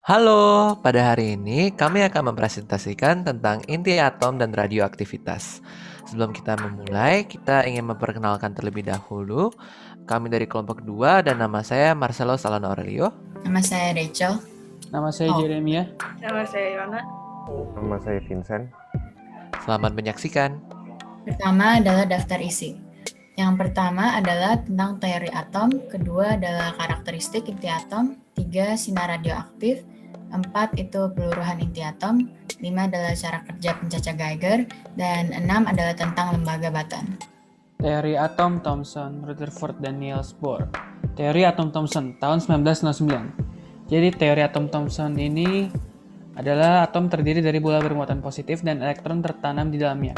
Halo, pada hari ini kami akan mempresentasikan tentang inti atom dan radioaktivitas. Sebelum kita memulai, kita ingin memperkenalkan terlebih dahulu. Kami dari kelompok 2 dan nama saya Marcelo Salano Aurelio. Nama saya Rachel. Nama saya Jeremia. Nama saya Yona. Nama saya Vincent. Selamat menyaksikan. Pertama adalah daftar isi. Yang pertama adalah tentang teori atom, kedua adalah karakteristik inti atom, 3 sinar radioaktif, 4 itu peluruhan inti atom, 5 adalah cara kerja pencacah Geiger, dan 6 adalah tentang lembaga Batan. Teori atom Thomson, Rutherford, dan Niels Bohr. Teori atom Thomson tahun 1909. Jadi teori atom Thomson ini adalah atom terdiri dari bola bermuatan positif dan elektron tertanam di dalamnya.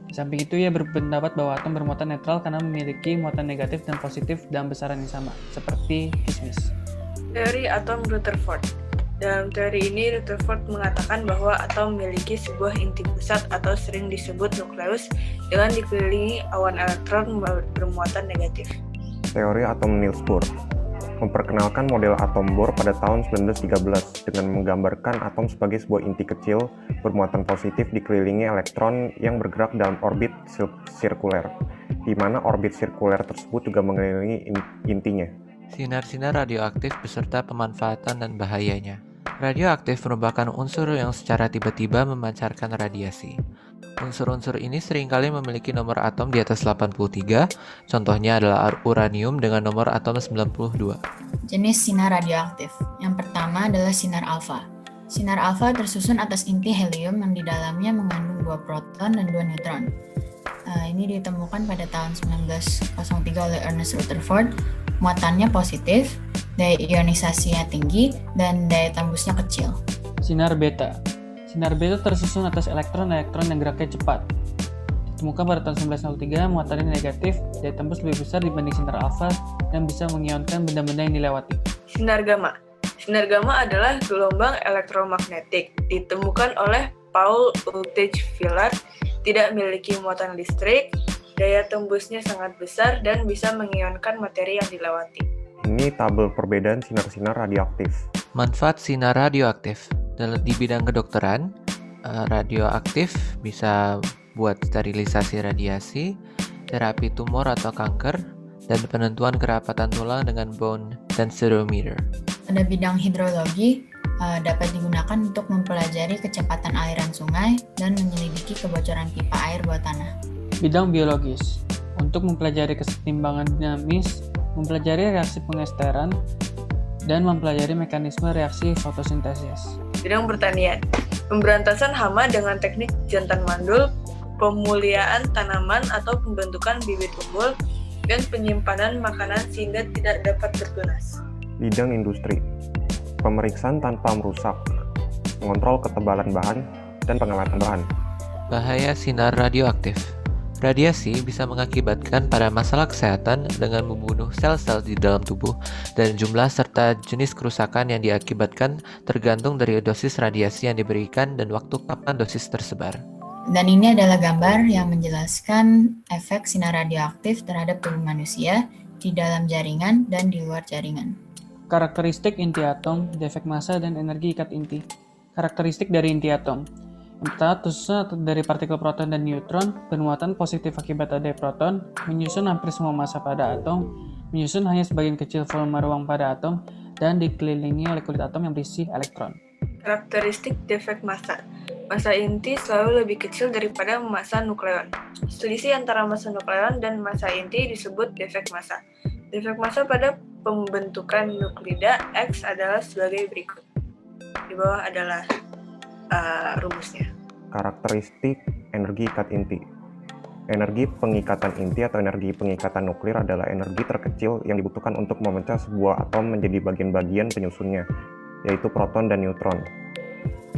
Di samping itu ia berpendapat bahwa atom bermuatan netral karena memiliki muatan negatif dan positif dalam besaran yang sama, seperti kismis. Teori atom Rutherford. Dalam teori ini, Rutherford mengatakan bahwa atom memiliki sebuah inti pusat atau sering disebut nukleus dengan dikelilingi awan elektron bermuatan negatif. Teori atom Niels Bohr memperkenalkan model atom Bohr pada tahun 1913 dengan menggambarkan atom sebagai sebuah inti kecil bermuatan positif dikelilingi elektron yang bergerak dalam orbit sirkuler, di mana orbit sirkuler tersebut juga mengelilingi intinya. Sinar-sinar radioaktif beserta pemanfaatan dan bahayanya. Radioaktif merupakan unsur yang secara tiba-tiba memancarkan radiasi. Unsur-unsur ini seringkali memiliki nomor atom di atas 83, contohnya adalah uranium dengan nomor atom 92. Jenis sinar radioaktif. Yang pertama adalah sinar alfa. Sinar alfa tersusun atas inti helium yang di dalamnya mengandung 2 proton dan 2 neutron. Ini ditemukan pada tahun 1903 oleh Ernest Rutherford. Muatannya positif, daya ionisasinya tinggi, dan daya tembusnya kecil. Sinar beta. Sinar beta tersusun atas elektron-elektron yang geraknya cepat. Ditemukan pada tahun 1903, muatannya negatif, daya tembus lebih besar dibanding sinar alfa, dan bisa mengionkan benda-benda yang dilewati. Sinar gamma. Sinar gamma adalah gelombang elektromagnetik. Ditemukan oleh Paul Ulrich Villard, tidak memiliki muatan listrik, daya tembusnya sangat besar, dan bisa mengionkan materi yang dilewati. Ini tabel perbedaan sinar-sinar radioaktif. Manfaat sinar radioaktif. Di bidang kedokteran, radioaktif bisa buat sterilisasi radiasi, terapi tumor atau kanker, dan penentuan kerapatan tulang dengan bone densitometer. Pada bidang hidrologi, dapat digunakan untuk mempelajari kecepatan aliran sungai dan menyelidiki kebocoran pipa air bawah tanah. Bidang biologis. Untuk mempelajari kesetimbangan dinamis, mempelajari reaksi pengesteran, dan mempelajari mekanisme reaksi fotosintesis. Bidang pertanian. Pemberantasan hama dengan teknik jantan mandul, pemuliaan tanaman atau pembentukan bibit unggul, dan penyimpanan makanan sehingga tidak dapat tertunas. Bidang industri. Pemeriksaan tanpa merusak, mengontrol ketebalan bahan, dan pengawetan bahan. Bahaya sinar radioaktif. Radiasi bisa mengakibatkan pada masalah kesehatan dengan membunuh sel-sel di dalam tubuh, dan jumlah serta jenis kerusakan yang diakibatkan tergantung dari dosis radiasi yang diberikan dan waktu kapan dosis tersebar. Dan ini adalah gambar yang menjelaskan efek sinar radioaktif terhadap tubuh manusia di dalam jaringan dan di luar jaringan. Karakteristik inti atom, defek massa, dan energi ikat inti. Karakteristik dari inti atom. Yang pertama, tersusun dari partikel proton dan neutron, bermuatan positif akibat adanya proton, menyusun hampir semua massa pada atom, menyusun hanya sebagian kecil volume ruang pada atom, dan dikelilingi oleh kulit atom yang berisi elektron. Karakteristik defek massa. Massa inti selalu lebih kecil daripada massa nukleon. Selisih antara massa nukleon dan massa inti disebut defek massa. Defek massa pada pembentukan nuklida X adalah sebagai berikut. Di bawah adalah rumusnya. Karakteristik energi ikat inti. Energi pengikatan inti atau energi pengikatan nuklir adalah energi terkecil yang dibutuhkan untuk memecah sebuah atom menjadi bagian-bagian penyusunnya, yaitu proton dan neutron.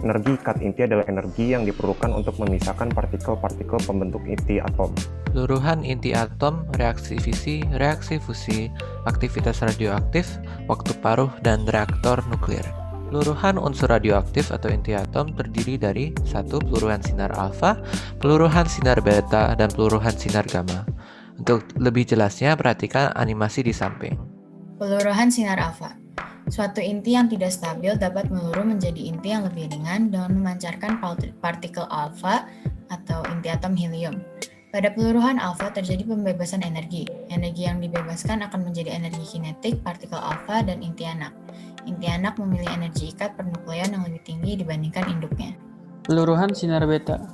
Energi ikat inti adalah energi yang diperlukan untuk memisahkan partikel-partikel pembentuk inti atom. Peluruhan inti atom, reaksi fisi, reaksi fusi, aktivitas radioaktif, waktu paruh, dan reaktor nuklir. Peluruhan unsur radioaktif atau inti atom terdiri dari 1. Peluruhan sinar alfa, peluruhan sinar beta, dan peluruhan sinar gamma. Untuk lebih jelasnya, perhatikan animasi di samping. Peluruhan sinar alfa. Suatu inti yang tidak stabil dapat meluruh menjadi inti yang lebih ringan dengan memancarkan partikel alfa atau inti atom helium. Pada peluruhan alfa terjadi pembebasan energi. Energi yang dibebaskan akan menjadi energi kinetik partikel alfa dan inti anak. Inti anak memiliki energi ikat pernukleon yang lebih tinggi dibandingkan induknya. Peluruhan sinar beta.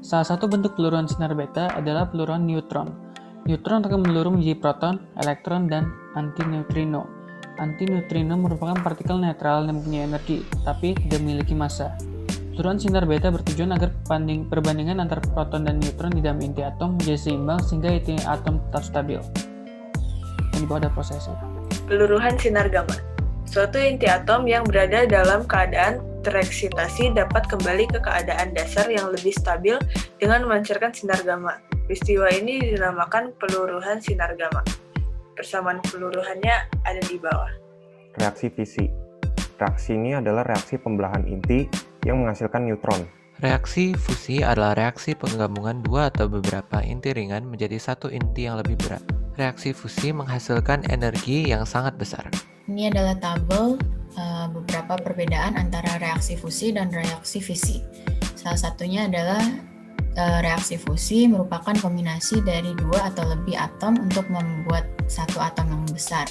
Salah satu bentuk peluruhan sinar beta adalah peluruhan neutron. Neutron akan meluruh menjadi proton, elektron, dan antineutrino. Antineutrino merupakan partikel netral yang mempunyai energi, tapi tidak memiliki massa. Peluruhan sinar beta bertujuan agar perbandingan antara proton dan neutron di dalam inti atom menjadi seimbang sehingga inti atom tetap stabil. Ini bawah ada prosesnya. Peluruhan sinar gamma. Suatu inti atom yang berada dalam keadaan tereksitasi dapat kembali ke keadaan dasar yang lebih stabil dengan memancarkan sinar gamma. Peristiwa ini dinamakan peluruhan sinar gamma. Persamaan peluruhannya ada di bawah. Reaksi fisi. Reaksi ini adalah reaksi pembelahan inti yang menghasilkan neutron. Reaksi fusi adalah reaksi penggabungan dua atau beberapa inti ringan menjadi satu inti yang lebih berat. Reaksi fusi menghasilkan energi yang sangat besar. Ini adalah tabel beberapa perbedaan antara reaksi fusi dan reaksi fisi. Salah satunya adalah reaksi fusi merupakan kombinasi dari dua atau lebih atom untuk membuat satu atom yang besar.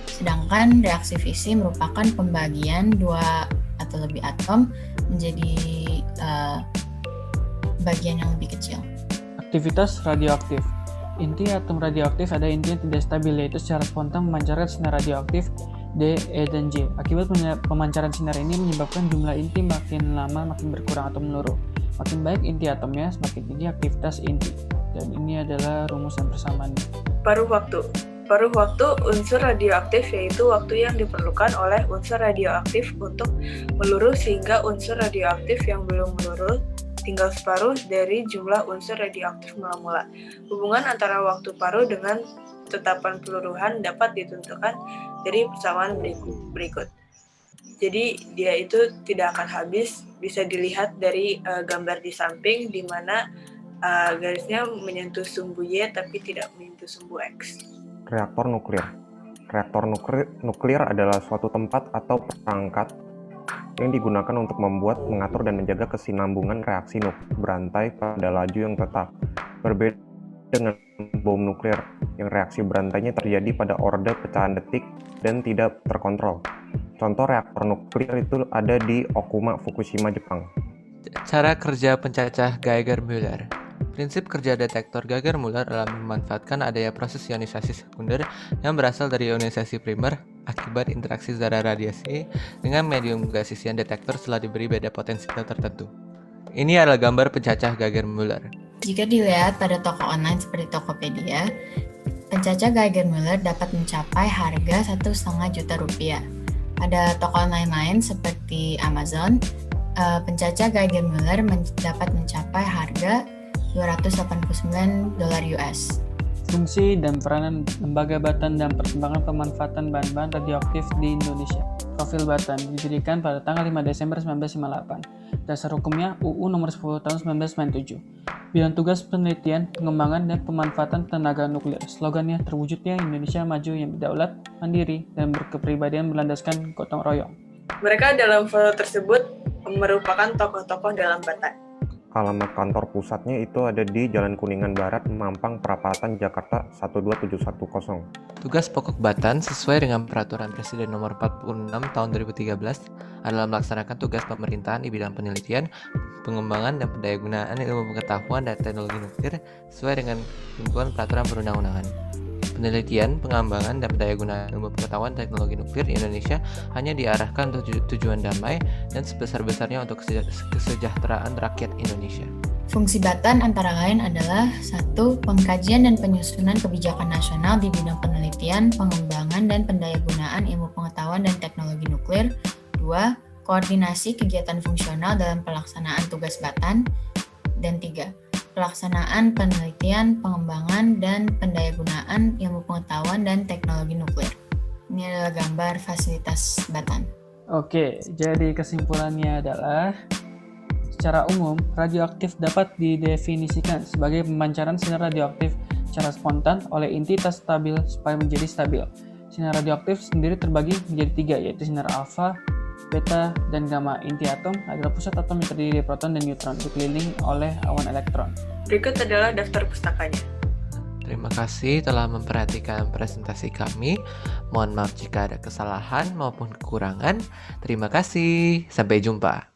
Sedangkan reaksi fisi merupakan pembagian dua atau lebih atom menjadi bagian yang lebih kecil. Aktivitas radioaktif. Inti atom radioaktif ada inti yang tidak stabil, yaitu secara spontan memancarkan sinar radioaktif D, E, dan J. Akibat pemancaran sinar ini menyebabkan jumlah inti makin lama makin berkurang atau meluruh. Makin baik inti atomnya, semakin tinggi aktivitas inti. Dan ini adalah rumusan persamaannya. Paruh waktu. Paruh waktu unsur radioaktif yaitu waktu yang diperlukan oleh unsur radioaktif untuk meluruh sehingga unsur radioaktif yang belum meluruh tinggal separuh dari jumlah unsur radioaktif mula-mula. Hubungan antara waktu paruh dengan tetapan peluruhan dapat ditentukan dari persamaan berikut. Jadi dia itu tidak akan habis, bisa dilihat dari gambar di samping di mana garisnya menyentuh sumbu Y tapi tidak menyentuh sumbu X. Reaktor nuklir. Reaktor nuklir adalah suatu tempat atau perangkat yang digunakan untuk membuat, mengatur, dan menjaga kesinambungan reaksi berantai pada laju yang tetap. Berbeda dengan bom nuklir, yang reaksi berantainya terjadi pada orde pecahan detik dan tidak terkontrol. Contoh reaktor nuklir itu ada di Okuma, Fukushima, Jepang. Cara kerja pencacah Geiger-Müller. Prinsip kerja detektor Geiger-Müller adalah memanfaatkan adanya proses ionisasi sekunder yang berasal dari ionisasi primer akibat interaksi zarah radiasi dengan medium gasisian detektor setelah diberi beda potensial tertentu. Ini adalah gambar pencacah Geiger-Müller. Jika dilihat pada toko online seperti Tokopedia, pencacah Geiger-Müller dapat mencapai harga Rp1,5 juta. Pada toko online lain seperti Amazon, pencacah Geiger-Müller dapat mencapai harga $289 US. Fungsi dan peranan Lembaga Batan dan Perkembangan Pemanfaatan Bahan-bahan Radioaktif di Indonesia. Profil Batan didirikan pada tanggal 5 Desember 1958. Dasar hukumnya UU Nomor 10 Tahun 1997. Bidang tugas penelitian, pengembangan, dan pemanfaatan tenaga nuklir. Slogannya terwujudnya Indonesia maju yang berdaulat, mandiri, dan berkepribadian berlandaskan gotong royong. Mereka dalam foto tersebut merupakan tokoh-tokoh dalam Batan. Alamat kantor pusatnya itu ada di Jalan Kuningan Barat, Mampang, Perapatan, Jakarta 12710. Tugas pokok Batan sesuai dengan Peraturan Presiden Nomor 46 Tahun 2013 adalah melaksanakan tugas pemerintahan di bidang penelitian, pengembangan, dan pendayagunaan ilmu pengetahuan dan teknologi nuklir sesuai dengan ketentuan peraturan perundang-undangan. Penelitian, pengembangan, dan pendayagunaan ilmu pengetahuan teknologi nuklir di Indonesia hanya diarahkan untuk tujuan damai dan sebesar-besarnya untuk kesejahteraan rakyat Indonesia. Fungsi Batan antara lain adalah 1. Pengkajian dan penyusunan kebijakan nasional di bidang penelitian, pengembangan, dan pendayagunaan ilmu pengetahuan dan teknologi nuklir. 2. Koordinasi kegiatan fungsional dalam pelaksanaan tugas Batan. Dan 3. Pelaksanaan penelitian, pengembangan, dan pendayagunaan ilmu pengetahuan dan teknologi nuklir. Ini adalah gambar fasilitas Batan. Oke, jadi kesimpulannya adalah secara umum, radioaktif dapat didefinisikan sebagai pemancaran sinar radioaktif secara spontan oleh inti tak stabil supaya menjadi stabil. Sinar radioaktif sendiri terbagi menjadi 3, yaitu sinar alfa, beta, dan gamma. Inti atom adalah pusat atom yang terdiri dari proton dan neutron, dikelilingi oleh awan elektron. Berikut adalah daftar pustakanya. Terima kasih telah memperhatikan presentasi kami. Mohon maaf jika ada kesalahan maupun kekurangan. Terima kasih. Sampai jumpa.